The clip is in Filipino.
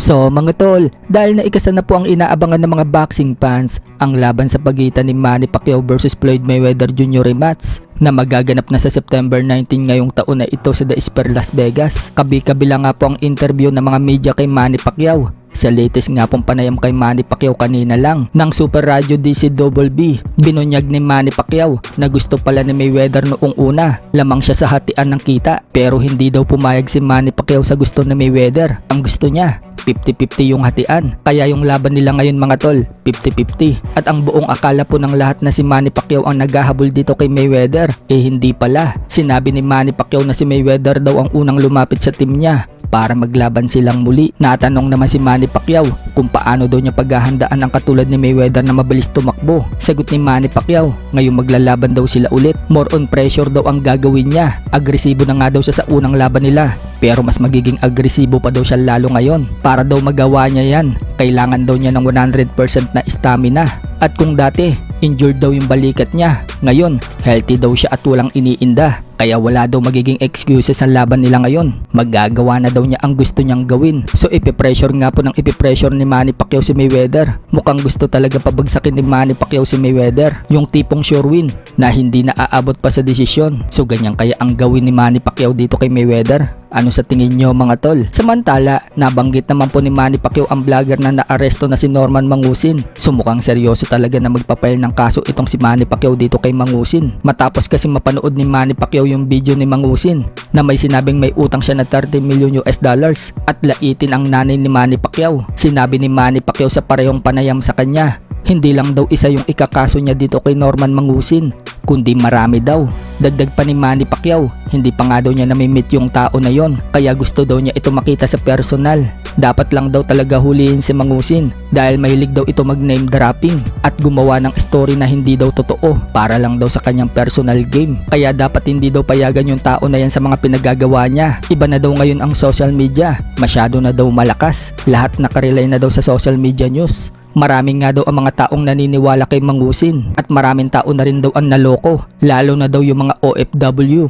So mga tol, dahil naikasa na po ang inaabangan ng mga boxing fans, ang laban sa pagitan ni Manny Pacquiao versus Floyd Mayweather Jr. rematch na magaganap na sa September 19 ngayong taon na ito sa The Sphere Las Vegas. Kabi-kabila nga po ang interview ng mga media kay Manny Pacquiao. Sa latest nga pong panayam kay Manny Pacquiao kanina lang ng Super Radio DCBB, binunyag ni Manny Pacquiao na gusto pala ni Mayweather noong una, lamang siya sa hatian ng kita, pero hindi daw pumayag si Manny Pacquiao sa gusto ni Mayweather. Ang gusto niya 50-50 yung hatian, kaya yung laban nila ngayon mga tol 50-50, at ang buong akala po ng lahat na si Manny Pacquiao ang naghahabol dito kay Mayweather, hindi pala. Sinabi ni Manny Pacquiao na si Mayweather daw ang unang lumapit sa team niya para maglaban silang muli. Natanong naman si Manny Pacquiao kung paano daw niya paghahandaan ang katulad ni Mayweather na mabilis tumakbo. Sagot ni Manny Pacquiao, ngayong maglalaban daw sila ulit, more on pressure daw ang gagawin niya. Agresibo na nga daw siya sa unang laban nila, pero mas magiging agresibo pa daw siya lalo ngayon. Para daw magawa niya yan, kailangan daw niya ng 100% na stamina. At kung dati injured daw yung balikat niya, ngayon healthy daw siya at walang iniinda, kaya wala daw magiging excuses sa laban nila ngayon. Magagawa na daw niya ang gusto niyang gawin. So ipipressure nga po ng ipipressure ni Manny Pacquiao si Mayweather. Mukhang gusto talaga pabagsakin ni Manny Pacquiao si Mayweather, yung tipong sure win na hindi na aabot pa sa desisyon. So ganyan kaya ang gawin ni Manny Pacquiao dito kay Mayweather? Ano sa tingin nyo mga tol? Samantala, nabanggit naman po ni Manny Pacquiao ang vlogger na naaresto na si Norman Mangusin. So mukhang seryoso talaga na magpapail ng kaso itong si Manny Pacquiao dito kay Mangusin. Matapos kasi mapanood ni Manny Pacquiao yung video ni Mangusin na may sinabing may utang siya na 30 million US dollars at laitin ang nanay ni Manny Pacquiao. Sinabi ni Manny Pacquiao sa parehong panayam sa kanya, hindi lang daw isa yung ikakaso niya dito kay Norman Mangusin, kundi marami daw. Dagdag pa ni Manny Pacquiao, hindi pa nga daw niya namimit yung tao na yon, kaya gusto daw niya ito makita sa personal. Dapat lang daw talaga hulihin si Mangusin dahil mahilig daw ito mag name dropping at gumawa ng story na hindi daw totoo para lang daw sa kanyang personal game. Kaya dapat hindi daw payagan yung tao na yan sa mga pinagagawa niya. Iba na daw ngayon ang social media, masyado na daw malakas, lahat nakarelay na daw sa social media news. Maraming nga daw ang mga taong naniniwala kay Mangusin at maraming tao na rin daw ang naloko, lalo na daw yung mga OFW.